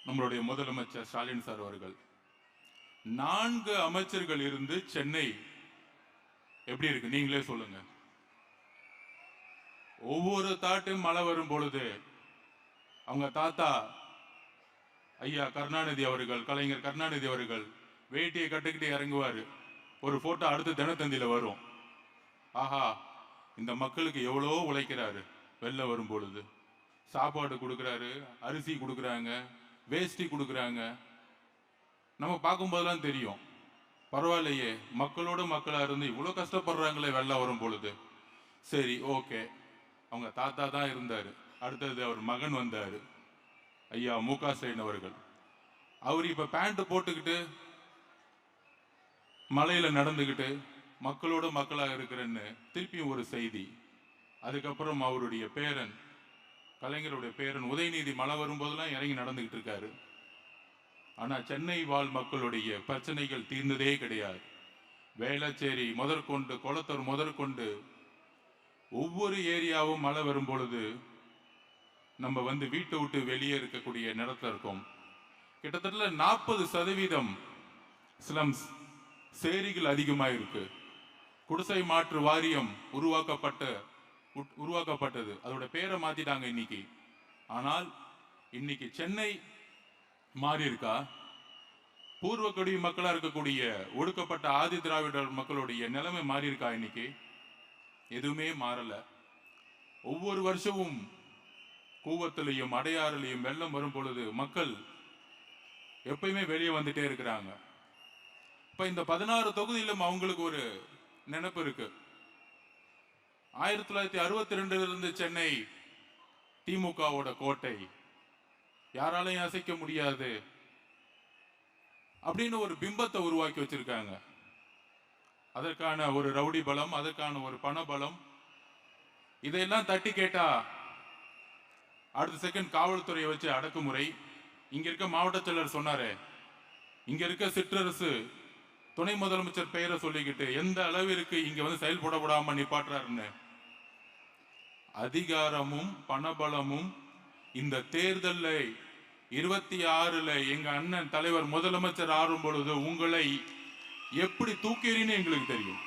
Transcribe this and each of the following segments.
நம்மளுடைய முதலமைச்சர் ஸ்டாலின் சார் அவர்கள் 4 அமைச்சர்கள் இருந்து சென்னை எப்படி இருக்கு நீங்களே சொல்லுங்க. ஒவ்வொரு தாட்டும் மழை வரும் பொழுது அவங்க தாத்தா ஐயா கருணாநிதி அவர்கள், கலைஞர் கருணாநிதி அவர்கள் வேட்டியை கட்டுக்கிட்டு இறங்குவாரு. ஒரு போட்டோ அடுத்த தினத்தந்தியில வரும். ஆஹா, இந்த மக்களுக்கு எவ்வளோ உழைக்கிறாரு. வெள்ளம் வரும் பொழுது சாப்பாடு கொடுக்குறாரு, அரிசி கொடுக்குறாங்க, வேஷ்டி கொடுக்குறாங்க. நம்ம பார்க்கும்போதெல்லாம் தெரியும், பரவாயில்லையே மக்களோட மக்களா இருந்து இவ்வளோ கஷ்டப்படுறாங்களே வெள்ளம் வரும் பொழுது. சரி, ஓகே, அவங்க தாத்தா தான் இருந்தாரு. அடுத்தது அவர் மகன் வந்தாரு, ஐயா மு.க. ஸ்டாலின் அவர்கள். அவர் இப்ப பேண்ட் போட்டுக்கிட்டு மலையில நடந்துகிட்டு மக்களோட மக்களாக இருக்கிறன்னு திருப்பியும் ஒரு செய்தி. அதுக்கப்புறம் அவருடைய பேரன், கலைஞருடைய பேரன் உதயநிதி மழை வரும்போதெல்லாம் இறங்கி நடந்துகிட்டு இருக்காரு. ஆனா சென்னை வாழ் மக்களுடைய பிரச்சனைகள் தீர்ந்ததே கிடையாது. வேளச்சேரி முதற்கொண்டு கொளத்தூர் முதற்கொண்டு ஒவ்வொரு ஏரியாவும் மழை வரும் பொழுது நம்ம வீட்டை விட்டு வெளியே இருக்கக்கூடிய நேரத்தில் இருக்கோம். கிட்டத்தட்ட 40% ஸ்லம்ஸ் சேரிகள் அதிகமாக இருக்கு. குடிசை மாற்று வாரியம் உருவாக்கப்பட்டது. அதோட பேரை மாத்திட்டாங்க இன்னைக்கு. ஆனால் இன்னைக்கு சென்னை மாறி இருக்கா? பூர்வக்குடி மக்களா இருக்கக்கூடிய ஒடுக்கப்பட்ட ஆதி திராவிடர் மக்களுடைய நிலைமை மாறி இருக்கா? இன்னைக்கு எதுவுமே மாறல. ஒவ்வொரு வருஷமும் கூவத்திலையும் அடையாறுலையும் வெள்ளம் வரும் பொழுது மக்கள் எப்பயுமே வெளியே வந்துட்டே இருக்கிறாங்க. இப்ப இந்த 16 தொகுதியிலும் அவங்களுக்கு ஒரு நினைப்பு இருக்கு. 1962 இருந்து சென்னை திமுகவோட கோட்டை, யாராலையும் அசைக்க முடியாது அப்படின்னு ஒரு பிம்பத்தை உருவாக்கி வச்சிருக்காங்க. அதற்கான ஒரு ரவுடி பலம், அதற்கான ஒரு பண பலம், இதையெல்லாம் தட்டி கேட்டா அடுத்த செகண்ட் காவல்துறையை வச்சு அடக்குமுறை. இங்க இருக்க மாவட்ட செயலர் சொன்னாரு, இங்க இருக்க சிற்றரசு துணை முதலமைச்சர் பெயரை சொல்லிக்கிட்டு எந்த அளவிற்கு இங்க செயல்படப்படாம நிப்பாட்டுறாருன்னு. அதிகாரமும் பணபலமும் இந்த தேர்தல்ல 26ல எங்க அண்ணன் தலைவர் முதலமைச்சர் ஆறும் பொழுது உங்களை எப்படி தூக்கிறீன்னு எங்களுக்கு தெரியும்.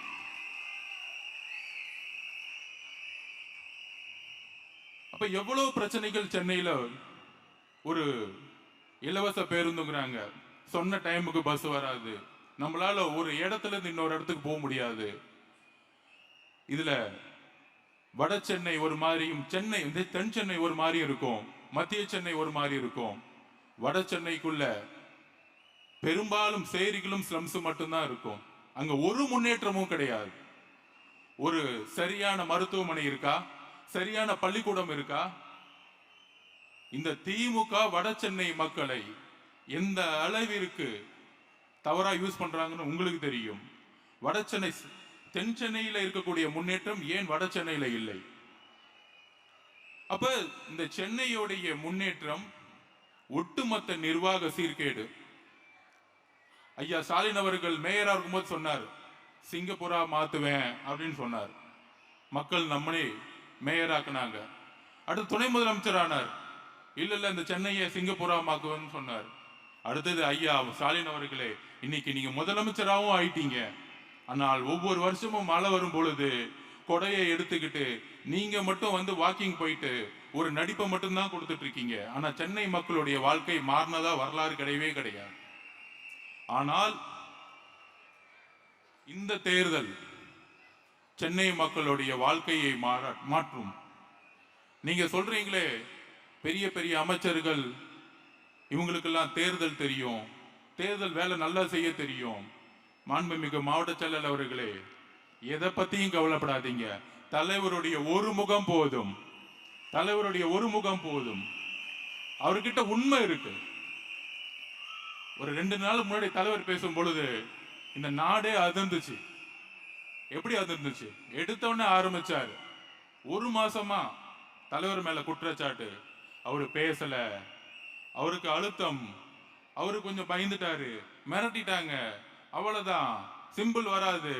அப்ப எவ்வளவு பிரச்சனைகள் சென்னையில. ஒரு இலவச பேருந்துங்கிறாங்க, சொன்ன டைமுக்கு பஸ் வராது, நம்மளால ஒரு இடத்துல இருந்து இன்னொரு இடத்துக்கு போக முடியாது. இதுல வட சென்னை ஒரு மாதிரியும் சென்னை தென் சென்னை ஒரு மாதிரி இருக்கும், மத்திய சென்னை ஒரு மாதிரி இருக்கும். வட சென்னைக்குள்ள பெரும்பாலும் சேரிகளும் ஸ்லம்ஸ் மட்டும்தான் இருக்கும். அங்க ஒரு முன்னேற்றமும் கிடையாது. ஒரு சரியான மருத்துவமனை இருக்கா? சரியான பள்ளிக்கூடம் இருக்கா? இந்த திமுக வட சென்னை மக்களை எந்த அளவிற்கு தவறா யூஸ் பண்றாங்கன்னு உங்களுக்கு தெரியும். வட சென்னை தென் சென்னையில இருக்கக்கூடிய முன்னேற்றம் ஏன் வட சென்னையில இல்லை? அப்ப இந்த சென்னையுடைய முன்னேற்றம் ஒட்டுமொத்த நிர்வாக சீர்கேடு. ஐயா ஸ்டாலின் அவர்கள் மேயரா இருக்கும்போது சொன்னார், சிங்கப்பூரா மாத்துவேன் அப்படின்னு சொன்னார். மக்கள் நம்மளே மேயராக்குனாங்க. அடுத்து துணை முதலமைச்சர் ஆனார், இல்ல இந்த சென்னையை சிங்கப்பூரா மாக்குவேன்னு சொன்னார். அடுத்தது ஐயா ஸ்டாலின் அவர்களே, இன்னைக்கு நீங்க முதலமைச்சராகவும் ஆயிட்டீங்க. ஆனால் ஒவ்வொரு வருஷமும் மழை வரும் பொழுது கொடையை எடுத்துக்கிட்டு நீங்க மட்டும் வாக்கிங் போயிட்டு ஒரு நடிப்பை மட்டும்தான் கொடுத்துட்டு இருக்கீங்க. ஆனா சென்னை மக்களுடைய வாழ்க்கை மாறினதா வரலாறு கிடையவே கிடையாது. ஆனால் இந்த தேர்தல் சென்னை மக்களுடைய வாழ்க்கையை மாற்றும். நீங்க சொல்றீங்களே பெரிய பெரிய அமைச்சர்கள் இவங்களுக்கெல்லாம் தேர்தல் தெரியும், தேர்தல் வேலை நல்லா செய்ய தெரியும். மாண்புமிகு மாவட்ட செயலர் அவர்களே, எதை பத்தியும் கவலைப்படாதீங்க. தலைவருடைய ஒரு முகம் போதும், தலைவருடைய ஒரு முகம் போதும். அவர்கிட்ட உண்மை இருக்கு. ஒரு 2 நாள் முன்னாடி தலைவர் பேசும் பொழுது இந்த நாடே அதிர்ந்துச்சு. எப்படி அதிர்ந்துச்சு? எடுத்தவொடனே ஆரம்பிச்சாரு, 1 மாசமா தலைவர் மேல குற்றச்சாட்டு, அவரு பேசல, அவருக்கு அழுத்தம், அவரு கொஞ்சம் பயந்துட்டாரு, மிரட்டிட்டாங்க, அவ்வளவுதான், சிம்பிள் வராது,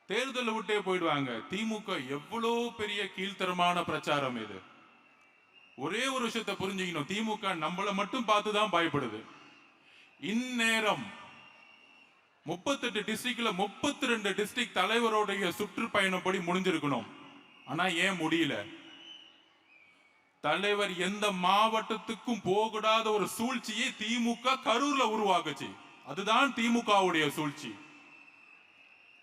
தேர்தலை விட்டே போயிடுவாங்க. திமுக எவ்வளவு பெரிய கீழ்த்தரமான பிரச்சாரம் இது. ஒரே ஒரு விஷயத்தை புரிஞ்சுக்கணும், திமுக நம்மளை மட்டும் பார்த்துதான் பயப்படுது. இந்நேரம் 38 டிஸ்ட்ரிக்ட்ல 32 டிஸ்ட்ரிக்ட் தலைவருடைய சுற்றுப்பயணப்படி முடிஞ்சிருக்கணும். ஆனா ஏன் முடியல? தலைவர் எந்த மாவட்டத்துக்கும் போகக்கூடாத ஒரு சூழ்ச்சியை திமுக கரூர்ல உருவாக்குச்சு. அதுதான் திமுகவுடைய சூழ்ச்சி.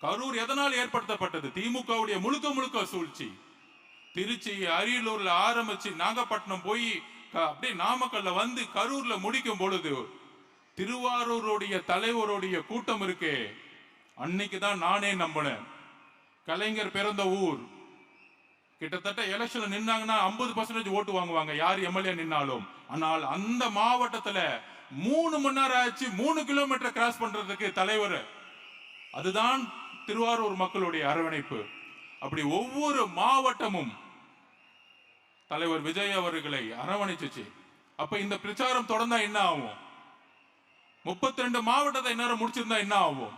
கரூர் எதனால் ஏற்படுத்தப்பட்டது? திமுகவுடைய முழுக்க முழுக்க சூழ்ச்சி. திருச்சி, அரியலூர்ல ஆரம்பிச்சு நாகப்பட்டினம் போய் அப்படியே நாமக்கல்ல வந்து கரூர்ல முடிக்கும் பொழுது திருவாரூருடைய தலைவருடைய கூட்டம் இருக்கே, அன்னைக்குதான் நானே நம்பினேன். கலைஞர் பிறந்த ஊர். கிட்டத்தட்ட எலெக்ஷன்ல நின்னாங்கன்னா 50% ஓட்டு வாங்குவாங்க யார் எம்எல்ஏ நின்னாலும். ஆனால் அந்த மாவட்டத்துல 3 மணி நேரம் ஆச்சு 3 கிலோமீட்டர் கிராஸ் பண்றதுக்கு தலைவர். அதுதான் திருவாரூர் மக்களுடைய அரவணைப்பு. அப்படி ஒவ்வொரு மாவட்டமும் தலைவர் விஜய் அவர்களை அரவணைச்சு. அப்ப இந்த பிரச்சாரம் தொடர்ந்தா என்ன ஆகும்? 32 மாவட்டத்தை நேரம் முடிச்சிருந்தா என்ன ஆகும்?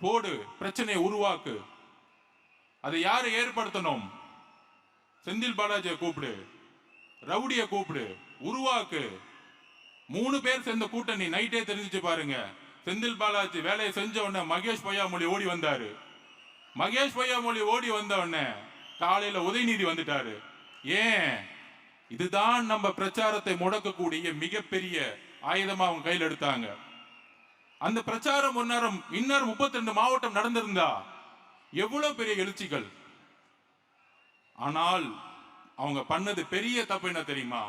போடு, பிரச்சனையை உருவாக்கு. அதை யாரு ஏற்படுத்தணும்? செந்தில் பாலாஜியை கூப்பிடு, ரவுடிய கூப்பிடு, உருவாக்கு. 3 பேர் சேர்ந்த கூட்டணி. நைட்டே தெரிஞ்சிச்சு பாருங்க. செந்தில் பாலாஜி வேலையை செஞ்ச உடனே மகேஷ் பொய்யாமொழி ஓடி வந்தாரு. மகேஷ் பொய்யாமொழி ஓடி வந்த உடனே காலையில உதயநிதி வந்துட்டாரு. ஏன்? இதுதான் நம்ம பிரச்சாரத்தை முடக்கக்கூடிய மிகப்பெரிய ஆயுதமா அவங்க கையில் எடுத்தாங்க. அந்த பிரச்சாரம் முன்னரும் இன்னும் 32 மாவட்டம் நடந்திருந்தா எவ்வளவு பெரிய எழுச்சிகள். ஆனால் அவங்க பண்ணது பெரிய தப்பு என்ன தெரியுமா?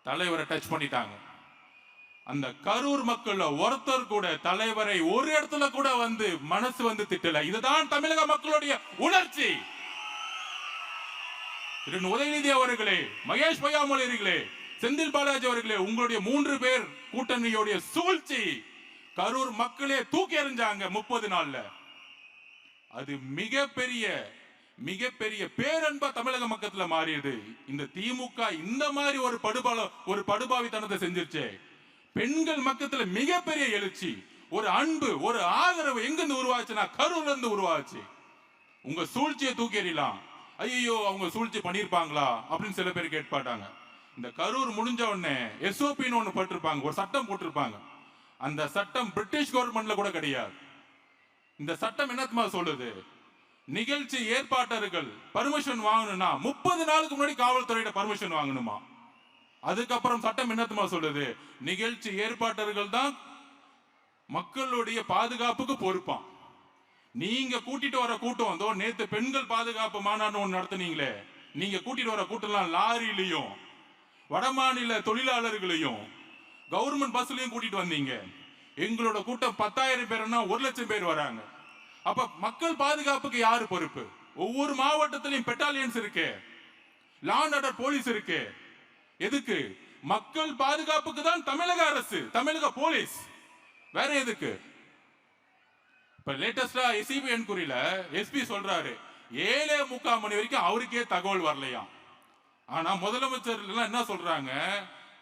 தலைவரை டச் பண்ணிட்டாங்க. அந்த கரூர் மக்கள் ஒருத்தர் கூட தலைவரை ஒரு இடத்துல கூட வந்து மனசு வந்து திட்டல. இதுதான் தமிழக மக்களுடைய உணர்ச்சி. உதயநிதி அவர்களே, மகேஷ் பொய்யாமொழி அவர்களே, செந்தில் பாலாஜி அவர்களே, உங்களுடைய 3 பேர் கூட்டணியுடைய சூழ்ச்சி கரூர் மக்களே தூக்கி எறிஞ்சாங்க 30 நாள்ல. அது மிகப்பெரிய மிகப்பெரிய பேரன்பா தமிழக மக்கத்துல மாறியது. இந்த திமுக இந்த மாதிரி ஒரு படுபாவித்தனத்தை செஞ்சிருச்சே. பெண்கள் மக்கத்துல மிகப்பெரிய எழுச்சி, ஒரு அன்பு, ஒரு ஆதரவு எங்கிருந்து உருவாச்சுன்னா கரூர்ல இருந்து உருவாச்சு. உங்க சூழ்ச்சியை தூக்கி எறியலாம். ஐயோ அவங்க சூழ்ச்சி பண்ணிருப்பாங்களா அப்படின்னு சில பேர் கேட்பாட்டாங்க. இந்த கரூர் முடிஞ்ச உடனே எஸ்ஓபின்னு ஒண்ணு போட்டிருப்பாங்க, ஒரு சட்டம் போட்டிருப்பாங்க. அந்த சட்டம் பிரிட்டிஷ் கவர்மெண்ட்ல கூட கிடையாது. இந்த சட்டம் என்னத்துமா சொல்லுது? நிகழ்ச்சி ஏற்பாட்டர்கள் பர்மிஷன் வாங்கணும்னா 30 நாளுக்கு முன்னாடி காவல்துறையிட பர்மிஷன் வாங்கணுமா? அதுக்கப்புறம் சட்டம் என்னத்துமா சொல்லுது? நிகழ்ச்சி ஏற்பாட்டர்கள் தான் மக்களுடைய பாதுகாப்புக்கு பொறுப்பான். நீங்க கூட்டிட்டு வர கூட்டம், நேத்து பெண்கள் பாதுகாப்பு மாநாடு ஒன்று நடத்துனீங்களே, நீங்க கூட்டிட்டு வர கூட்டம் லாரியிலையும் வடமாநில தொழிலாளர்களையும் கவர்மெண்ட் பஸ்லயும் கூட்டிட்டு வந்தீங்க. எங்களோட கூட்டம் 10,000 பேர்னா 1,00,000 பேர் வராங்க. அப்ப மக்கள் பாதுகாப்புக்கு யாரு பொறுப்பு? ஒவ்வொரு மாவட்டத்திலையும் பெட்டாலியன்ஸ் இருக்கு, லா அண்ட் ஆர்டர் போலீஸ் இருக்கு. எதுக்கு? மக்கள் பாதுகாப்புக்கு தான் தமிழக அரசு, தமிழக போலீஸ். வேற எதுக்கு? இப்ப லேட்டஸ்டா எஸ்சிபி என்கொயரியில எஸ்பி சொல்றாரு 7:45 மணி வரைக்கும் அவருக்கே தகவல் வரலையாம். ஆனா முதலமைச்சர் எல்லாம் என்ன சொல்றாங்க?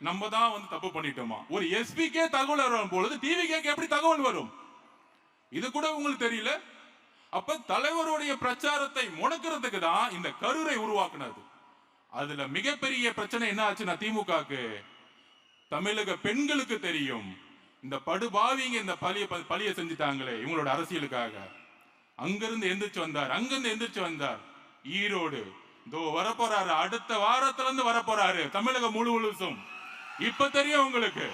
நம்ம தான் வந்து தப்பு பண்ணிட்டோமா? ஒரு எஸ்பிக்கே தகவல் வரும் பொழுது டிவிக்கு எப்படி தகவல் வரும்? இது கூட உங்களுக்கு தெரியல. அப்ப தலைவருடைய பிரச்சாரத்தை முடக்கிறதுக்கு தான் இந்த கரூரை உருவாக்குனது. அதுல மிகப்பெரிய பிரச்சனை என்ன ஆச்சுன்னா, திமுகக்கு தமிழக பெண்களுக்கு தெரியும், இந்த படுபாவிங்க இந்த பழிய செஞ்சுட்டாங்களே இவங்களோட அரசியலுக்காக. அங்கிருந்து எந்திரிச்சு வந்தார் ஈரோடு. இதோ வரப்போறாரு, அடுத்த வாரத்துல இருந்து வரப்போறாரு தமிழகம் முழுவதும். இப்ப தெரியும் உங்களுக்கு.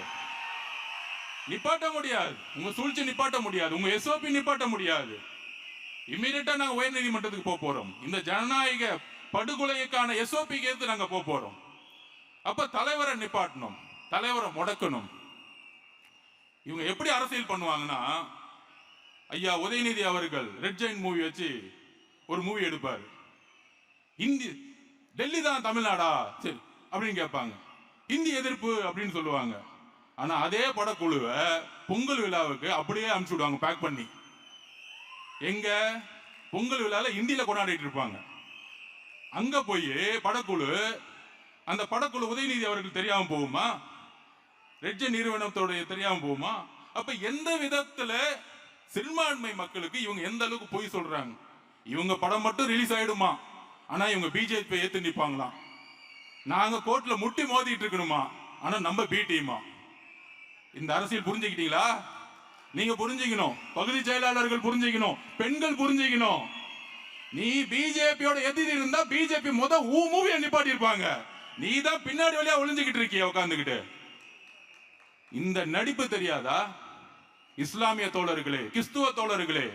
நிப்பாட்ட முடியாது, உங்க சூழ்ச்சி நிப்பாட்ட முடியாது, உங்க எஸ்ஓபி நிப்பாட்ட முடியாது. இமீடியட்டா நாங்க உயர் நீதிமன்றத்துக்கு போறோம். இந்த ஜனநாயக படுகொலைக்கான எஸ்ஓபி கேட்டு நாங்க போறோம். அப்ப தலைவரை நிப்பாட்டணும், தலைவரை முடக்கணும். இவங்க எப்படி அரசியல் பண்ணுவாங்கன்னா, ஐயா உதயநிதி அவர்கள் ரெட் ஜெயின் மூவி வச்சு ஒரு மூவி எடுப்பாரு. இந்தி டெல்லி தான் தமிழ்நாடா சரி அப்படின்னு கேட்பாங்க. இந்தி எதிர்ப்பு அப்படின்னு சொல்லுவாங்க. ஆனா அதே படக்குழுவை பொங்கல் விழாவுக்கு அப்படியே அனுப்பிச்சு விடுவாங்க பேக் பண்ணி. எங்க பொங்கல் விழால இந்தியில கொண்டாடிட்டு இருப்பாங்க. அங்க போய் படக்குழு, அந்த படக்குழு உதயநிதி அவர்கள் தெரியாம போகுமா? ரெட் ஜெயின் நிறுவனத்தோட தெரியாம போகுமா? அப்ப எந்த விதத்துல சிறுபான்மை மக்களுக்கு இவங்க எந்த அளவுக்கு போய் சொல்றாங்க? இவங்க படம் மட்டும் ரிலீஸ் ஆயிடுமா, ஆனா இவங்க பிஜேபி ஏத்து நிப்பாங்களாம். நாங்க கோர்ட்ல முட்டி மோதிட்டு இருக்கணுமா, ஆனா நம்ம பி டீமா. இந்த அரசியல் புரிஞ்சுக்கிட்டீங்களா? நீங்க புரிஞ்சுக்கணும், பகுதி செயலாளர்கள் புரிஞ்சுக்கணும், பெண்கள் புரிஞ்சுக்கணும். நீ பிஜேபியோட எதிரி இருந்தா பிஜேபி மூவியை நிப்பாட்டி இருப்பாங்க. நீ தான் பின்னாடி வழியா ஒளிஞ்சுக்கிட்டு இருக்கிய உட்கார்ந்துகிட்டு. இந்த நடிப்பு தெரியாதா? இஸ்லாமிய தோழர்களே, கிறிஸ்துவ தோழர்களே,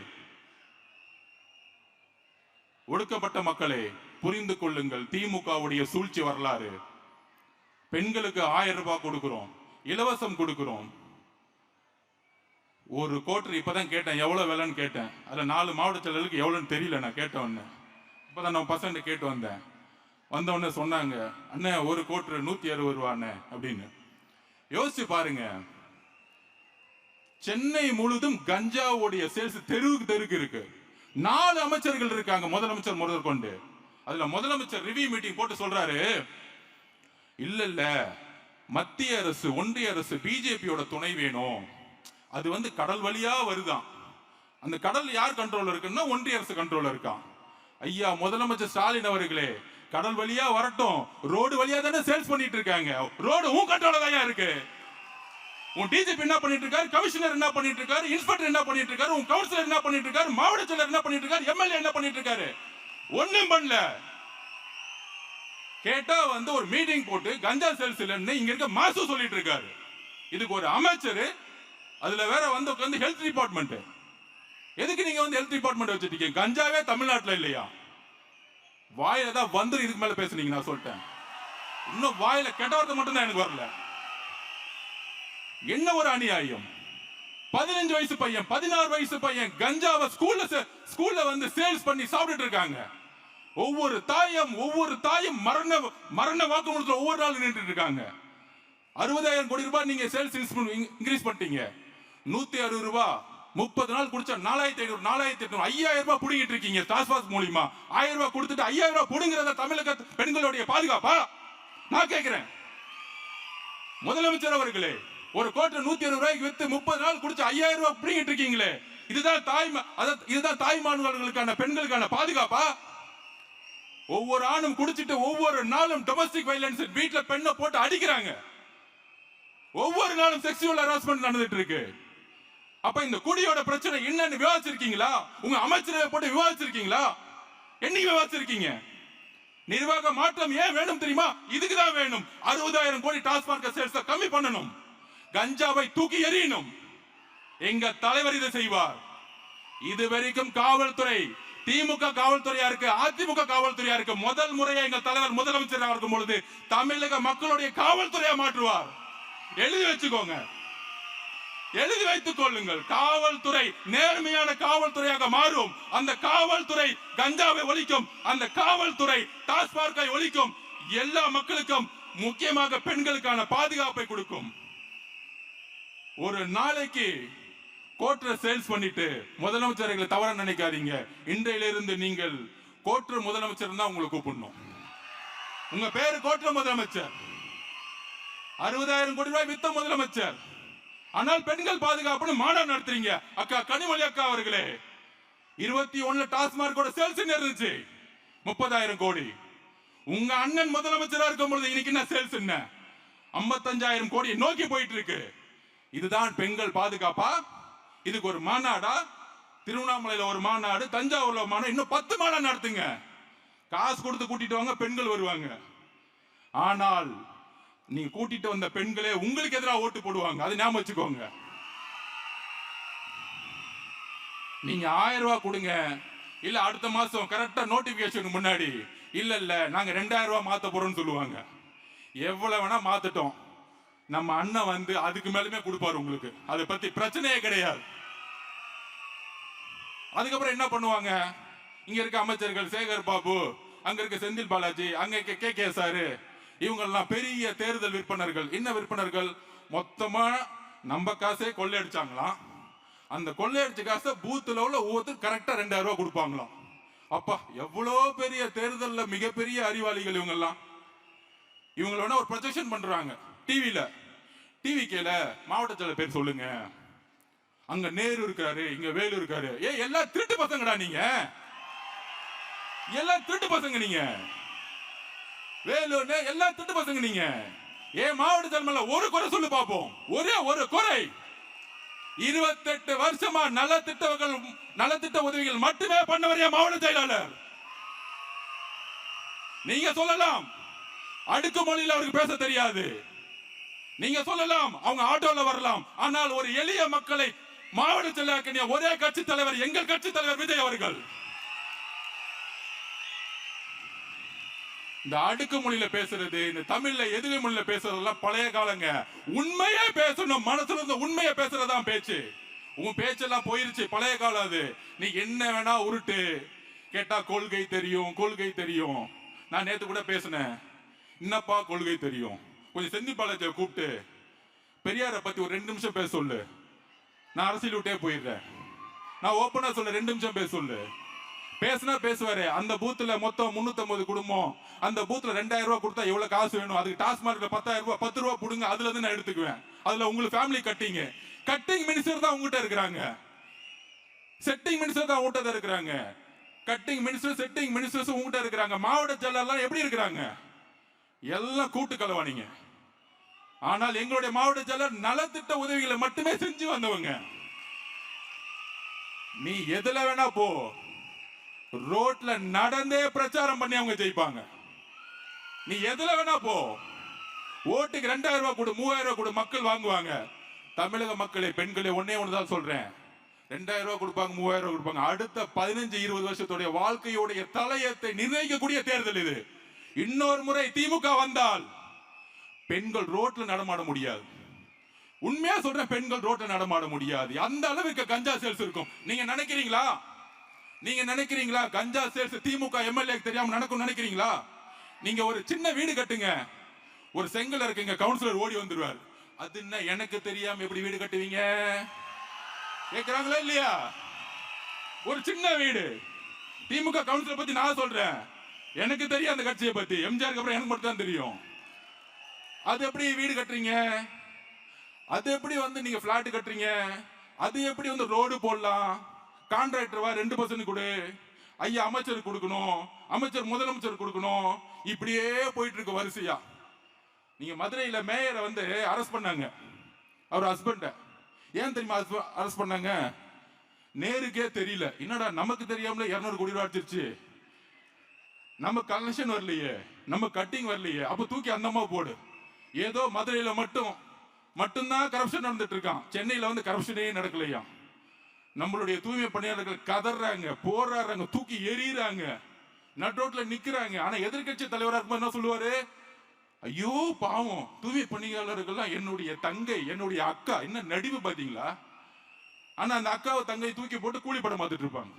ஒடுக்கப்பட்ட மக்களே, புரிந்து கொள்ளுங்கள் திமுகவுடைய சூழ்ச்சி வரலாறு. பெண்களுக்கு 1000 ரூபாய் கொடுக்கிறோம், இலவசம் கொடுக்கிறோம். ஒரு கோட்டர் இப்பதான் கேட்டேன், எவ்வளவு விலைன்னு கேட்டேன். அதுல 4 மாவட்ட செயலர்களுக்கு எவ்வளவுன்னு தெரியல. நான் கேட்டவொன்னு இப்பதான் நம்ம பசங்க கேட்டு வந்தேன். வந்தவொடனே சொன்னாங்க, அண்ணன் ஒரு கோட்டர் 160 ரூபாண்ணே அப்படின்னு. யோசிச்சு பாருங்க, சென்னை முழுதும் கஞ்சாவுடைய சேல்ஸ் தெருவுக்கு தெருக்கு இருக்கு. 4 அமைச்சர்கள் இருக்காங்க, முதலமைச்சர் முதல் கொண்டு. அதுல முதலமைச்சர் ரிவ்யூ மீட்டிங் போட்டு சொல்றாரு, இல்ல மத்திய அரசு ஒன்றிய அரசு பிஜேபியோட துணை வேணும். அது கடல் வழியா வருதான். அந்த கடல் யார் கண்ட்ரோல் இருக்குன்னா ஒன்றிய அரசு கண்ட்ரோல் இருக்கான். ஐயா முதலமைச்சர் ஸ்டாலின் அவர்களே, கடல் வழியா வரட்டும், ரோடு வழியா தானே சேல்ஸ் பண்ணிட்டு இருக்காங்க. ரோடு உன் கண்ட்ரோல தான் இருக்கு. உன் டிஜிபி என்ன பண்ணிட்டு இருக்காரு, கமிஷனர் என்ன பண்ணிட்டு இருக்காரு, இன்ஸ்பெக்டர் என்ன பண்ணிட்டு இருக்காரு, உன் கவுன்சிலர் என்ன பண்ணிட்டு இருக்காரு, மாவட்ட செயலர் என்ன பண்ணிட்டு இருக்காரு, எம்எல்ஏ என்ன பண்ணிட்டு இருக்காரு, ஒண்ணும் பண்ணல. கேட்டா ஒரு மீட்டிங் போட்டு கஞ்சா சேல்ஸ் இல்லன்னு இங்க இருக்க மாசு சொல்லிட்டு இருக்காரு. இதுக்கு ஒரு அமைச்சர், அதுல வேற உட்கார்ந்து ஹெல்த் டிபார்ட்மெண்ட். எதுக்கு நீங்க ஹெல்த் டிபார்ட்மெண்ட் வச்சிருக்கீங்க? கஞ்சாவே தமிழ்நாட்டுல இல்லையா? வாயில தான் இதுக்கு மேல பேசுனீங்க. நான் சொல்லிட்டேன், இன்னும் வாயில கெட்ட வார்த்தை மட்டும் தான் எனக்கு வரல. என்ன ஒரு அநியாயம்! 15 வயசு பையன், 16 வயசு பையன் கஞ்சாவை ஸ்கூல்ல சேல்ஸ் பண்ணி சாப்பிட்டு இருக்காங்க. ஒவ்வொரு தாயும் மரண வாக்குமூலத்தில் ஒவ்வொரு நாள் நின்று இருக்காங்க. 60,000 கோடி ரூபாய் நீங்க சேல்ஸ் இன்க்ரீஸ் பண்ணிட்டீங்க. 160 ரூபாய் 30 நாள் குடிச்சா 4,500 4,800 5,000 ரூபாய் புடுங்கிட்டு இருக்கீங்க. டாஸ்மாக் மூலியமா 1000 ரூபாய் கொடுத்துட்டு 5,000 ரூபாய் புடுங்கிறத தமிழக பெண்களுடைய பாதுகாப்பா? நான் கேட்கிறேன். முதலமைச்சர் அவர்களே, ஒரு கோட்டை 160 ரூபாய்க்கு வித்து 30 நாள் குடிச்சு 5,000 ரூபாய் புடுங்கிட்டு இருக்கீங்களே, இதுதான் தாய்மார்களுக்கான பெண்களுக்கான பாதுகாப்பா? ஒவ்வொரு ஆணும் குடிச்சிட்டு ஒவ்வொரு நாளும் டொமஸ்டிக் வயலன்ஸ், வீட்டுல பெண்ணை போட்டு அடிக்கிறாங்க. ஒவ்வொரு நாளும் செக்ஸுவல் ஹராஸ்மெண்ட் நடந்துட்டு இருக்கு. அப்ப இந்த குடியோட பிரச்சனை என்னன்னு விவாதிச்சிருக்கீங்களா? உங்க அமைச்சரவை போட்டு விவாதிச்சிருக்கீங்களா? என்னைக்கு விவாதிச்சிருக்கீங்க? நிர்வாக மாற்றம் ஏன் வேணும் தெரியுமா? இதுக்குதான் வேணும். 60,000 கோடி டாஸ்மாக் சேல்ஸ் கம்மி பண்ணணும், கஞ்சாவை தூக்கி எறியணும். எங்க தலைவர் இதை செய்வார். இதுவரைக்கும் காவல்துறை திமுக காவல்துறையா இருக்கு, அதிமுக காவல்துறையா இருக்கு. முதல் முறையா எங்கள் தலைவர் முதலமைச்சராக இருக்கும் பொழுது தமிழக மக்களுடைய காவல்துறையா மாற்றுவார். எழுதி வச்சுக்கோங்க, எழுதி வைத்துக் கொள்ளுங்கள். காவல்துறை நேர்மையான காவல்துறையாக மாறும். அந்த காவல்துறை கஞ்சாவை ஒழிக்கும், அந்த காவல்துறை டாஸ்மார்க்கை ஒழிக்கும். எல்லா மக்களுக்கும், முக்கியமாக பெண்களுக்கான பாதுகாப்பை கொடுக்கும். ஒரு நாளைக்கு கோட்டர் சேல்ஸ் பண்ணிட்டு முதலமைச்சர்களை தவற நினைக்காதீங்க. இன்றையிலிருந்து நீங்கள் கோட்டர் முதலமைச்சர் தான் உங்களை கூப்பிடணும். உங்க பேரு கோட்டர் முதலமைச்சர். 60,000 கோடி ரூபாய் வித்த முதலமைச்சர். ஆனால் பெண்கள் பாதுகாப்புன்னு மாநாடு நடத்துறீங்க. அக்கா கனிமொழி அக்கா அவர்களே, 21 டாஸ்மார்க்கோட சேல்ஸ் இருந்துச்சு 30,000 கோடி. உங்க அண்ணன் முதலமைச்சரா இருக்கும் பொழுது இன்னைக்கு என்ன சேல்ஸ் என்ன? 55,000 கோடி நோக்கி போயிட்டு இருக்கு. இதுதான் பெண்கள் பாதுகாப்பா? இதுக்கு ஒரு மாநாடா? திருவண்ணாமலையில ஒரு மாநாடு, தஞ்சாவூர்ல மாநாடு, இன்னும் 10 மாநாடு நடத்துங்க. காசு கொடுத்து கூட்டிட்டு வாங்க, பெண்கள் வருவாங்க. ஆனால் நீங்க கூட்டிட்டு வந்த பெண்களே உங்களுக்கு எதிராக ஓட்டு போடுவாங்க. அதை ஞாபகம் வச்சுக்கோங்க. நீங்க 1000 ரூபாய் கொடுங்க, இல்ல அடுத்த மாசம் கரெக்டா நோட்டிபிகேஷன் முன்னாடி இல்ல நாங்க 2,000 ரூபாய் மாத்த போறோம்னு சொல்லுவாங்க. எவ்வளவு வேணா மாத்தட்டும், நம்ம அண்ணன் அதுக்கு மேலுமே கொடுப்பாரு உங்களுக்கு. அதை பத்தி பிரச்சனையே கிடையாது. அதுக்கப்புறம் என்ன பண்ணுவாங்க? இங்க இருக்க அமைச்சர்கள் சேகர் பாபு, அங்க இருக்க செந்தில் பாலாஜி, அங்க இருக்க கே சாரு, இவங்க எல்லாம் பெரிய தேர்தல் விற்பனர்கள். என்ன விற்பனர்கள்? மொத்தமா நம்ம காசே கொள்ளையடிச்சாங்களாம். அந்த கொள்ளையடிச்ச காசை பூத்துல உள்ள ஒவ்வொருத்தரும் கரெக்டா 2,000 ரூபாய் கொடுப்பாங்களாம். அப்பா, எவ்வளவு பெரிய தேர்தல்ல மிகப்பெரிய அறிவாளிகள் இவங்க எல்லாம். இவங்கள ஒரு ப்ரொஜெக்ஷன் பண்றாங்க டிவி கேல மாவட்ட செயலர் பேர் சொல்லுங்க. அங்க நேரு இருக்காரு, இங்க வேலு இருக்காரு. எல்லாம் திருட்டு பசங்கடா, நீங்க எல்லாம் திருட்டு பசங்க. நீங்க வேலுன்னு எல்லா திட்டு பசங்க நீங்க. ஏன் மாவட்ட தலைமையில ஒரு குறை சொல்லு பாப்போம். ஒரே ஒரு குறை. 28 வருஷமா நலத்திட்ட உதவிகள் மட்டுமே பண்ணவர் என் மாவட்ட செயலாளர். நீங்க சொல்லலாம் அடுக்குமொழியில் அவருக்கு பேச தெரியாது, நீங்க சொல்லலாம் அவங்க ஆட்டோல வரலாம். ஆனால் ஒரு எளிய மக்களை மாவட்ட செயலாளர் ஒரே கட்சி தலைவர் எங்கள் கட்சி தலைவர் விஜய் அவர்கள். இந்த அடுக்கு மொழியில பேசுறது, இந்த தமிழ்ல எதிரி மொழியில பேசுறதெல்லாம் பழைய காலங்க. உண்மையே பேசணும், மனசுல இருந்து உண்மையை பேசுறதுதான் பேச்சு. உன் பேச்செல்லாம் போயிருச்சு, பழைய காலம் அது. நீ என்ன வேணா உருட்டு, கேட்டா கொள்கை தெரியும் கொள்கை தெரியும். நான் நேத்து கூட பேசினேன், என்னப்பா கொள்கை தெரியும், கொஞ்சம் செந்தில் பாலாஜியை கூப்பிட்டு பெரியாரை பத்தி ஒரு 2 நிமிஷம் பேச சொல்லு. நான் அரசியல் விட்டே போயிடுறேன். நான் ஓப்பனா சொல்ல 2 நிமிஷம் பேச சொல்லு. பேசினா பேசுவாரு. அந்த பூத்துல மொத்தம் 350 குடும்பம். அந்த பூத்துல 2000 ரூபாய் கொடுத்தா எவ்வளவு காசு வேணும், அதுக்கு டாஸ்மார்க்ல 10,000 ரூபாய் 10 ரூபாய் புடுங்க, அதுல இருந்து நான் எடுத்துக்குவேன். அதுல உங்களுக்கு ஃபேமிலி கட்டிங் மினிஸ்டர் தான் உங்ககிட்ட இருக்கிறாங்க, செட்டிங் மினிஸ்டர் தான் உங்ககிட்ட இருக்கிறாங்க. கட்டிங் மினிஸ்டர் செட்டிங் மினிஸ்டர்ஸ் உங்ககிட்ட இருக்கிறாங்க. மாவட்ட செயலாளர் எப்படி இருக்கிறாங்க, எல்லாம் கூட்டு கலவானீங்க. ஆனால் எங்களுடைய மாவட்ட செயலர் நலத்திட்ட உதவிகளை மட்டுமே செஞ்சு வந்தவங்க. நீ எதுல வேணா போ, ரோட்ல நடந்தே பிரச்சாரம் பண்ணி அவங்க ஜெயிப்பாங்க. நீ எதுல வேணா போ, ஓட்டுக்கு 2000 ரூபாய் கொடு 3000 ரூபாய் கொடு, மக்கள் வாங்குவாங்க. தமிழக மக்களை பெண்களை ஒன்னே ஒண்ணுதான் சொல்றேன், 2000 ரூபாய் கொடுப்பாங்க 3000 ரூபாய் கொடுப்பாங்க. அடுத்த 15-20 வருஷத்துடைய வாழ்க்கையுடைய தலையத்தை நிர்ணயிக்கக்கூடிய தேர்தல் இது. இன்னொரு முறை திமுக வந்தால் பெண்கள் ரோட்ல நடமாட முடியாது. உண்மையா சொல்றேன், பெண்கள் ரோட்ல நடமாட முடியாது. அந்த அளவுக்கு கஞ்சா சேல்ஸ் இருக்கும். நீங்க நினைக்கிறீங்களா? நீங்க நினைக்கிறீங்களா கஞ்சா சேல்ஸ் திமுக எம்எல்ஏ தெரியாம நடக்கும் நினைக்கிறீங்களா? நீங்க ஒரு சின்ன வீடு கட்டுங்க, ஒரு செங்கல் இருக்குங்க, கவுன்சிலர் ஓடி வந்துருவார். அது என்ன எனக்கு தெரியாம எப்படி வீடு கட்டுவீங்க கேக்குறாங்களா இல்லையா? ஒரு சின்ன வீடு. திமுக கவுன்சிலர் பத்தி நான் சொல்றேன், எனக்கு தெரியும் அந்த கட்சியை பத்தி. எம்ஜிஆருக்கு அப்புறம் எனக்கு மட்டும் தான் தெரியும். அது எப்படி வீடு கட்டுறீங்க, அது எப்படி நீங்க பிளாட் கட்டுறீங்க, அது எப்படி ரோடு போடலாம், கான்ட்ராக்டர் 2% கொடு, ஐயா அமைச்சர் கொடுக்கணும், அமைச்சர் முதலமைச்சர் கொடுக்கணும், இப்படியே போயிட்டு இருக்கு வரிசையா. நீங்க மதுரையில மேயரை அரெஸ்ட் பண்ணாங்க, அவர் ஹஸ்பண்ட. ஏன் தெரியுமா அரெஸ்ட் பண்ணாங்க? நேருக்கே தெரியல, என்னடா நமக்கு தெரியாமல 200 கோடி ரூபாய் அடிச்சிருச்சு, நம்ம கலெக்ஷன் வரலையே, நம்ம கட்டிங் வரலையே, அப்ப தூக்கி அந்தமா போடு. ஏதோ மதுரையில மட்டும்தான் கரப்ஷன் நடந்துட்டு இருக்கான், சென்னையில கரப்ஷனே நடக்கலையா. நம்மளுடைய தூய்மை பணியாளர்கள் கதறாங்க, போராடுறாங்க, தூக்கி எறியறாங்க, நட்டோட்ல நிக்கிறாங்க. ஆனா எதிர்கட்சி தலைவராக இருக்கும் என்ன சொல்லுவாரு? ஐயோ பாவம், தூய்மை பணியாளர்கள்லாம் என்னுடைய தங்கை என்னுடைய அக்கா. என்ன நடிவு பாத்தீங்களா? ஆனா அந்த அக்காவை தங்கை தூக்கி போட்டு கூலி படம் பார்த்துட்டு இருப்பாங்க.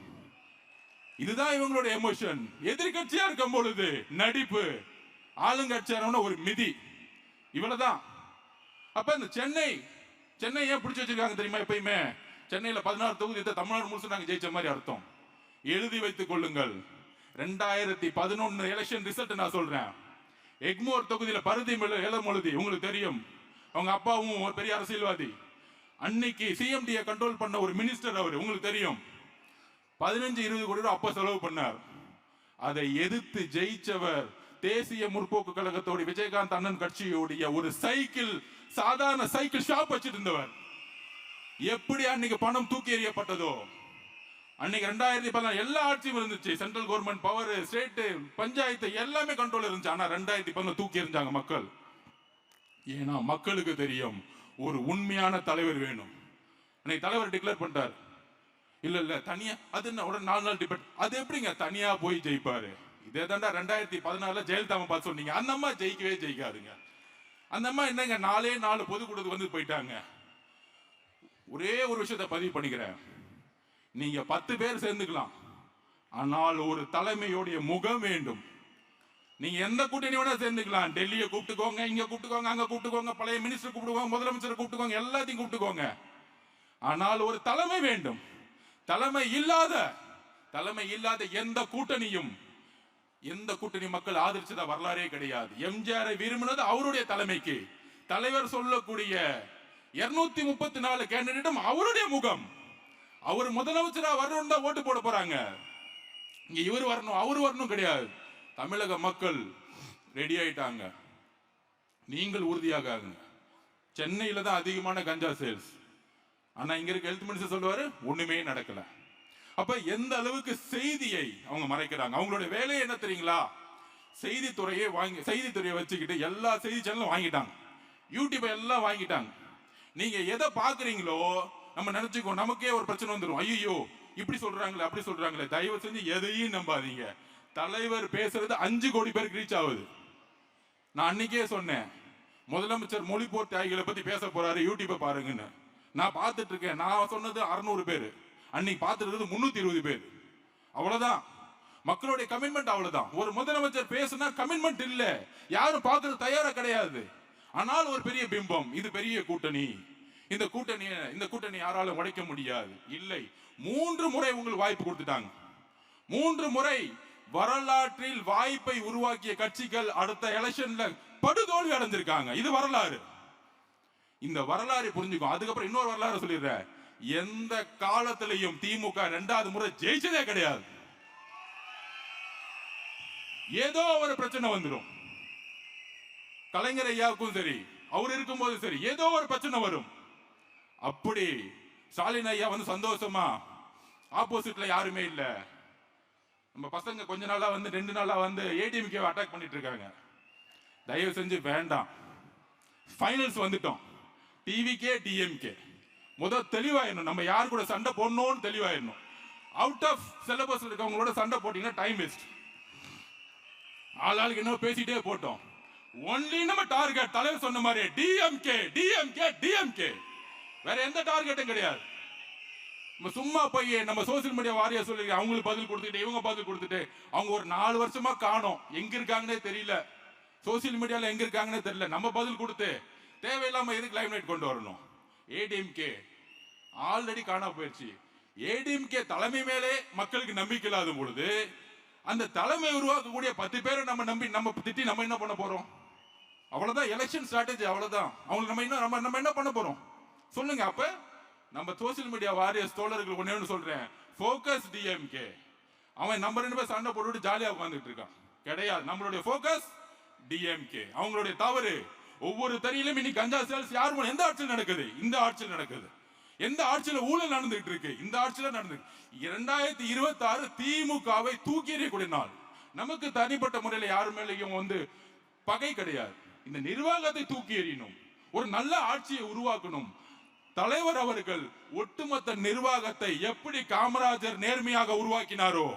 இதுதான் இவங்களுடைய எமோஷன். எதிர்கட்சியா இருக்கும் பொழுது நடிப்பு, ஆளுங்கட்சியான ஒரு மிதி, இவ்வளவுதான். அப்ப இந்த சென்னை ஏன் பிடிச்சு வச்சிருக்காங்க தெரியுமா? எப்பயுமே சென்னையில 16 தொகுதி தமிழ்நாடு முழுசு நாங்க ஜெயிச்ச மாதிரி அர்த்தம். எழுதி வைத்துக் கொள்ளுங்கள். 2011 எலெக்ஷன் ரிசல்ட் நான் சொல்றேன். எக்மோர் தொகுதியில பருதி எழுதி உங்களுக்கு தெரியும், அவங்க அப்பாவும் ஒரு பெரிய அரசியல்வாதி. அன்னைக்கு சிஎம்டியை கண்ட்ரோல் பண்ண ஒரு மினிஸ்டர், அவர் உங்களுக்கு தெரியும். 15-20 கோடி ரூபாய் அப்ப செலவு பண்ணார். அதை எதிர்த்து ஜெயிச்சவர் தேசிய முற்போக்கு கழகத்தோட விஜயகாந்த் அண்ணன் கட்சியோடைய ஒரு சாதாரண சைக்கிள் ஷாப் வச்சிட்டு இருந்தவர். எப்படி அன்னைக்கு பணம் தூக்கி எறியப்பட்டதோ, அன்னைக்கு 2014 எல்லா ஆட்சியும் இருந்துச்சு. Central government power, state, panchayat எல்லாமே கண்ட்ரோல் இருந்துச்சு. ஆனா 2014 தூக்கி எறிஞ்சாங்க மக்கள். ஏன்னா மக்களுக்கு தெரியும் ஒரு உண்மையான தலைவர் வேணும். அன்னைக்கு தலைவர் டிக்ளேர் பண்ணிட்டார், இல்ல தனியா, அது என்ன உடனே 4 நாள் டிபேட், அது எப்படிங்க தனியா போய் ஜெயிப்பாரு? இதே தாண்டா 2014 ஜெயலலிதா பார்த்து சொன்னீங்க. அந்த அம்மா ஜெயிக்கவே ஜெயிக்காதுங்க. அந்த அம்மா என்னங்க 4 பொதுக்கூட்டத்துக்கு போயிட்டாங்க. ஒரே ஒரு விஷயத்தை பதிவு பண்ணிக்கிறேன், நீங்க 10 பேர் சேர்ந்துக்கலாம், ஆனால் ஒரு தலைமையோடைய முகம் வேண்டும். நீங்க எந்த கூட்டணி வேணா சேர்ந்துக்கலாம், டெல்லியை கூப்பிட்டுக்கோங்க, இங்க கூப்பிட்டுக்கோங்க, அங்க கூப்பிட்டுக்கோங்க, பழைய மினிஸ்டர் கூப்பிட்டுக்கோங்க, முதலமைச்சர் கூப்பிட்டுக்கோங்க, எல்லாத்தையும் கூப்பிட்டுக்கோங்க. ஆனால் ஒரு தலைமை வேண்டும். தலைமை இல்லாத எந்த கூட்டணி மக்கள் ஆதரிச்சத வரலாறே கிடையாது. எம்ஜிஆரை விரும்பினது அவருடைய தலைமைக்கு. தலைவர் சொல்லக்கூடிய 234 கேண்டிடேட்டும் அவருடைய முகம். அவர் முதலமைச்சரா வரணும் தான் ஓட்டு போட போறாங்க. இங்க இவர் வரணும் அவர் வரணும் கிடையாது. தமிழக மக்கள் ரெடி ஆயிட்டாங்க. நீங்கள் உறுதியாக ஆகுங்க. சென்னையில தான் அதிகமான கஞ்சா சேல்ஸ். ஆனா இங்க இருக்க ஹெல்த் மினிஸ்டர் சொல்லுவாரு ஒண்ணுமே நடக்கல. அப்ப எந்த அளவுக்கு செய்தியை அவங்க மறைக்கிறாங்க. அவங்களுடைய வேலையை என்ன தெரியுங்களா? செய்தித்துறையை வச்சுக்கிட்டு எல்லா செய்தி சேனலும் வாங்கிட்டாங்க, யூடியூப் எல்லாம் வாங்கிட்டாங்க. நீங்க எதை பாக்குறீங்களோ நம்ம நினைச்சுக்கோ, நமக்கே ஒரு பிரச்சனை வந்துடும். ஐயோ இப்படி சொல்றாங்களே அப்படி சொல்றாங்களே. தயவு செஞ்சு எதையும் நம்பாதீங்க. தலைவர் பேசுறது 5 கோடி பேருக்கு ரீச் ஆகுது. நான் அன்னைக்கே சொன்னேன், முதலமைச்சர் மொழிபோர் தியாகிகளை பத்தி பேச போறாரு, யூடியூப்பை பாருங்கன்னு. நான் பார்த்துட்டு இருக்கேன். நான் சொன்னது 600 பேர், அன்னைக்கு பார்த்துட்டு 320 பேர். அவ்வளவுதான். மக்களுடைய கமிட்மெண்ட் அவ்வளவுதான். ஒரு முதலமைச்சர் பேசுனா கமிட்மெண்ட் இல்ல, யாரும் பார்க்கறது தயாரா கிடையாது. ஆனால் ஒரு பெரிய பிம்பம், இது பெரிய கூட்டணி, இந்த கூட்டணி யாராலும் உடைக்க முடியாது. இல்லை, 3 முறை உங்களுக்கு வாய்ப்பு கொடுத்துட்டாங்க. 3 முறை வரலாற்றில் வாய்ப்பை உருவாக்கிய கட்சிகள் அடுத்த எலெக்ஷன்ல படுதோல்வி அடைஞ்சிருக்காங்க. இது வரலாறு. இந்த வரலாறு புரிஞ்சுக்கும். அதுக்கப்புறம் இன்னொரு வரலாறு சொல்லிடுறேன். எந்த காலத்திலையும் திமுக 2வது முறை ஜெயிச்சதே கிடையாது. ஏதோ ஒரு பிரச்சனை வந்துடும். கலைஞர் ஐயாவுக்கும் சரி, அவர் இருக்கும்போது சரி, ஏதோ ஒரு பிரச்சனை வரும். அப்படி ஸ்டாலின் ஐயா வந்து சந்தோஷமா ஆப்போசிட்ல யாருமே இல்ல, நம்ம பசங்க கொஞ்ச நாளா வந்து 2 நாளா வந்து ஏடிஎம்கே அட்டாக் பண்ணிட்டு இருக்காங்க. தயவு செஞ்சு வேண்டாம். ஃபைனல்ஸ் வந்துட்டோம். டிவிகே டிஎம்கே முதல் தெளிவாயிடணும். நம்ம யாரு கூட சண்டை போடணும்னு தெளிவாயிடணும். அவுட் ஆஃப் சிலபஸ் இருக்கவங்களோட சண்டை போட்டீங்கன்னா டைம் வேஸ்ட். ஆளாளுக்கு என்ன பேசிட்டே போட்டோம். ஒன்லி நம்ம டார்கெட் தலைவர் சொன்ன மாதிரி டிஎம்கே டிஎம்கே டிஎம்கே, வேற எந்த டார்கெட்டும் கிடையாது. நம்ம சும்மா போய் நம்ம சோசியல் மீடியா வாரியா சொல்லி அவங்களுக்கு பதில் கொடுத்துட்டு இவங்க பதில் கொடுத்துட்டு அவங்க ஒரு 4 வருஷமா காணோம், எங்க இருக்காங்கன்னே தெரியல, சோசியல் மீடியால எங்க இருக்காங்கன்னே தெரியல. நம்ம பதில் கொடுத்து தேவையில்லாம எதுக்கு லைம் லைட் கொண்டு வரணும்? ஏடிஎம்கே ஆல்ரெடி காணா போயிடுச்சு. ஏடிஎம்கே தலைமை மேலே மக்களுக்கு நம்பிக்கை இல்லாத பொழுது அந்த தலைமை உருவாக்கக்கூடிய 10 பேரை நம்ம நம்பி நம்ம திட்டி நம்ம என்ன பண்ண போறோம்? அவ்வளவுதான் எலெக்ஷன் ஸ்ட்ராட்டஜி, அவ்வளவுதான். அவங்க நம்ம என்ன பண்ண போறோம் சொல்லுங்க. அப்ப நம்ம சோசியல் மீடியா வாரியர்ஸ் தோழர்கள் ஒண்ணு சொல்றேன், ஃபோக்கஸ் டிஎம்கே. அவன் நம்ம 2 பேர் சண்டை போட்டுட்டு ஜாலியா உட்கார்ந்துட்டு இருக்கான். கிடையாது, நம்மளுடைய ஃபோக்கஸ் டிஎம்கே. அவங்களுடைய தவறு ஒவ்வொரு தறியிலும் இன்னைக்கு கஞ்சா சேல்ஸ் யாரும் எந்த ஆட்சியில் நடக்குது? இந்த ஆட்சியில் நடக்குது. எந்த ஆட்சியில ஊழல் நடந்துகிட்டு இருக்கு? இந்த ஆட்சியில நடந்து. 2026 திமுகவை தூக்கி எறியக்கூடிய நாள். நமக்கு தனிப்பட்ட முறையில் யாரு மேலேயும் வந்து பகை கிடையாது. இந்த நிர்வாகத்தை தூக்கி எறியணும், ஒரு நல்ல ஆட்சியை உருவாக்கணும். தலைவர் அவர்கள் ஒட்டுமொத்த நிர்வாகத்தை எப்படி காமராஜர் நேர்மையாக உருவாக்கினாரோ,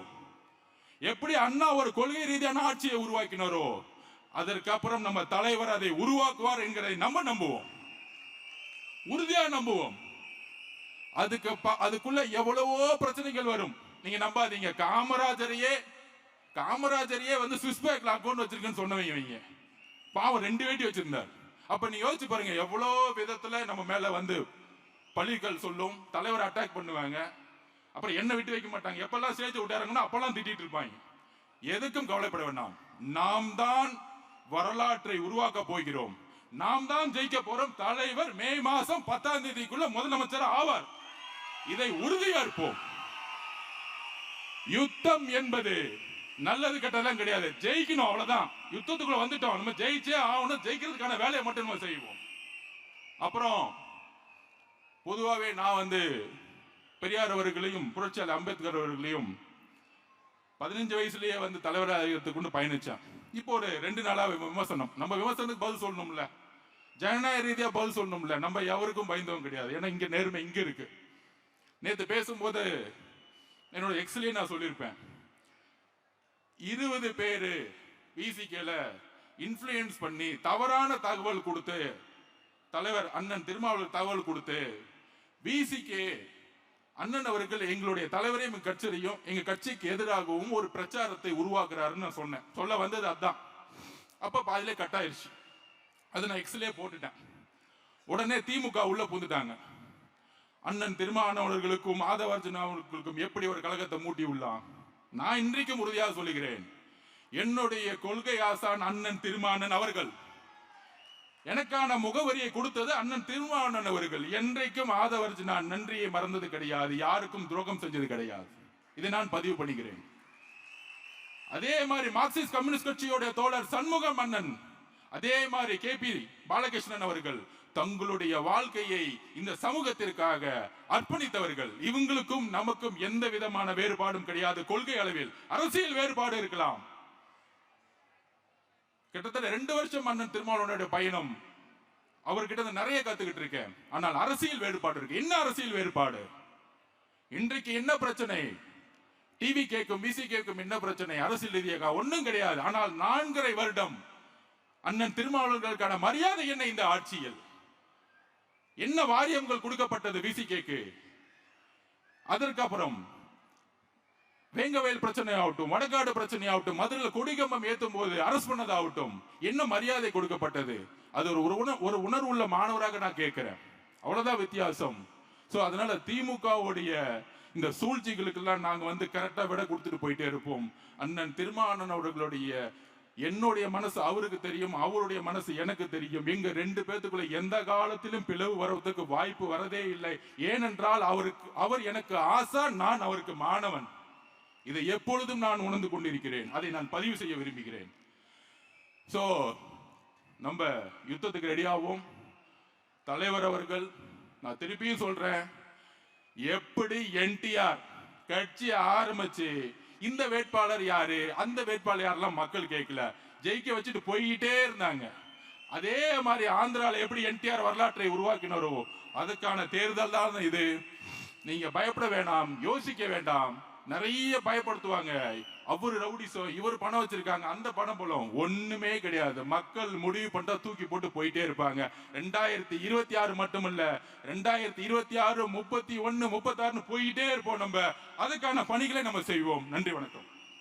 எப்படி அண்ணா ஒரு கொள்கை ரீதியான ஆட்சியை உருவாக்கினாரோ, அதற்கப்புறம் நம்ம தலைவர் அதை உருவாக்குவார் என்கிறதை நம்ம நம்புவோம், உறுதியா நம்புவோம். அதுக்குள்ள எவ்வளவோ பிரச்சனைகள் வரும், நீங்க நம்பாதீங்க. காமராஜரையே வந்து சுவிஸ் பேங்க்ல அக்கௌண்ட் வச்சிருக்கேன்னு சொன்னவங்க பாவம் 2 வேட்டி வச்சிருந்தார். அப்ப நீ யோசிச்சு பாருங்க, எவ்வளவு விதத்துல நம்ம மேல வந்து பழிகள் சொல்லும், தலைவர் அட்டாக் பண்ணுவாங்க. அப்புறம் என்ன விட்டு வைக்க மாட்டாங்க. எப்பெல்லாம் ஸ்டேஜ் விட்டாருங்கன்னா அப்பெல்லாம் திட்டிட்டு இருப்பாங்க. எதுக்கும் கவலைப்பட வேண்டாம். நாம் தான் வரலாற்றை உருவாக்க போகிறோம், நாம் தான் ஜெயிக்க போறோம். தலைவர் மே மாசம் 10ஆம் தேதிக்குள்ள முதலமைச்சர் ஆவார். இதை உறுதியேற்போம். யுத்தம் என்பது நல்லது கெட்டதெல்லாம் கிடையாது, ஜெயிக்கணும், அவ்வளவுதான். யுத்தத்துக்குள்ள வந்துட்டோம், நம்ம ஜெயிச்சே ஆகணும். ஜெயிக்கிறதுக்கான வேலையை மட்டும் நம்ம செய்வோம். அப்புறம் பொதுவாகவே நான் வந்து பெரியார் அவர்களையும் புரட்சியாளர் அம்பேத்கர் அவர்களையும் 15 வயசுலயே வந்து தலைவராக கொண்டு பயணிச்சேன். இப்போ ஒரு 2 நாளா விமர்சனம். நம்ம விமர்சனத்துக்கு பதில் சொல்லணும்ல, ஜனநாயக ரீதியா பதில் சொல்லணும்ல. நம்ம எவருக்கும் பயந்தவங்க கிடையாது. ஏன்னா இங்க நேர்மை இங்க இருக்கு. நேற்று பேசும்போது என்னோட எக்ஸ்லயே நான் சொல்லியிருப்பேன், 20 பேரு விசிகேல இன்ஃப்ளூயன்ஸ் பண்ணி தவறான தகவல் கொடுத்து, தலைவர் அண்ணன் திருமாவளவன் தகவல் கொடுத்து, விசிகே அண்ணன் அவர்கள் எங்களுடைய தலைவரையும் கட்சியையும் எங்க கட்சிக்கு எதிராகவும் ஒரு பிரச்சாரத்தை உருவாக்குறாருன்னு நான் சொன்னேன். சொல்ல வந்தது அதான். அப்ப பாதிலே கட் ஆயிடுச்சு. அதை நான் எக்ஸ்லயே போட்டுட்டேன். உடனே திமுக உள்ள புந்துட்டாங்க. அண்ணன் திருமாவளவர்களுக்கும் ஆதவர்ஜுனா அவர்களுக்கும் எப்படி ஒரு கழகத்தை மூட்டி உள்ளான். நான் இன்றைக்கும் உறுதியாக சொல்லுகிறேன், என்னுடைய கொள்கை ஆசான் அண்ணன் திருமாவளவன் அவர்கள். எனக்கான முகவரியை கொடுத்தது அண்ணன் திருமாவளவன் அவர்கள். என்றைக்கும் ஆதவர்ஜுனா நன்றியை மறந்தது கிடையாது, யாருக்கும் துரோகம் செஞ்சது கிடையாது. இதை நான் பதிவு பண்ணுகிறேன். அதே மாதிரி மார்க்சிஸ்ட் கம்யூனிஸ்ட் கட்சியோட தோழர் சண்முகம் அண்ணன், அதே மாதிரி KP பாலகிருஷ்ணன் அவர்கள் தங்களுடைய வாழ்க்கையை இந்த சமூகத்திற்காக அர்ப்பணித்தவர்கள். இவங்களுக்கும் நமக்கும் எந்த விதமான வேறுபாடும் கிடையாது. கொள்கை அளவில் அரசியல் வேறுபாடு இருக்கலாம். கிட்டத்தட்ட 2 வருஷம் அண்ணன் திருமாவளவனுடைய பயணம், அவர்கிட்ட நிறைய கத்துக்கிட்டு இருக்கேன். ஆனால் அரசியல் வேறுபாடு இருக்கு. என்ன அரசியல் வேறுபாடு? இன்றைக்கு என்ன பிரச்சனை? டிவி கேட்கும் பிசி கேட்கும் என்ன பிரச்சனை? அரசியல் ரீதியாக ஒன்றும் கிடையாது. ஆனால் 4.5 வருடம் அண்ணன் திருமாவளவர்களுக்கான மரியாதை என்ன? இந்த ஆட்சியில் என்ன வாரியங்கள் கொடுக்கப்பட்டது விசிகேக்கு? அதற்கப்புறம் வேங்கவேல் பிரச்சனை ஆகட்டும், வடக்காடு பிரச்சனை ஆகட்டும், மதுரையில் கொடிகம்பம் ஏற்றும் போது அரசு பண்ணதாகட்டும், என்ன மரியாதை கொடுக்கப்பட்டது? அது ஒரு உணர்வு உள்ள மாணவராக நான் கேட்கிறேன். அவ்வளவுதான் வித்தியாசம். சோ அதனால திமுகவுடைய இந்த சூழ்ச்சிகளுக்கெல்லாம் நாங்க கரெக்டா விட கொடுத்துட்டு போயிட்டே இருப்போம். அண்ணன் திருமாவளவன் அவர்களுடைய என்னுடைய மனசு அவருக்கு தெரியும், அவருடைய மனசு எனக்கு தெரியும். எங்க 2 பேத்துக்குள்ள எந்த காலத்திலும் பிளவு வருவதற்கு வாய்ப்பு வரதே இல்லை. ஏனென்றால் அவர் எனக்கு ஆசா, நான் அவருக்கு மாணவன். இதை எப்பொழுதும் நான் உணர்ந்து கொண்டிருக்கிறேன். அதை நான் பதிவு செய்ய விரும்புகிறேன். சோ நம்ம யுத்தத்துக்கு ரெடியாவோம். தலைவர் அவர்கள், நான் திருப்பியும் சொல்றேன், எப்படி NTR கட்சி ஆரம்பிச்சு இந்த வேட்பாளர் யாரு, அந்த வேட்பாளர் யாரெல்லாம் மக்கள் கேட்கல, ஜெயிக்க வச்சுட்டு போயிட்டே இருந்தாங்க. அதே மாதிரி ஆந்திரால எப்படி NTR வரலாற்றை உருவாக்கினாரோ அதுக்கான தேர்தல் தான் இது. நீங்க பயப்பட வேண்டாம், யோசிக்க வேண்டாம். நிறைய பயப்படுத்துவாங்க. அவரு ரவுடிசோ, இவர் பணம் வச்சிருக்காங்க, அந்த பணம் போலும் ஒண்ணுமே கிடையாது. மக்கள் முடிவு பண்ணா தூக்கி போட்டு போயிட்டே இருப்பாங்க. 2026 மட்டுமல்ல, 2026, 31, 36 போயிட்டே இருப்போம். நம்ம அதுக்கான பணிகளை நம்ம செய்வோம். நன்றி, வணக்கம்.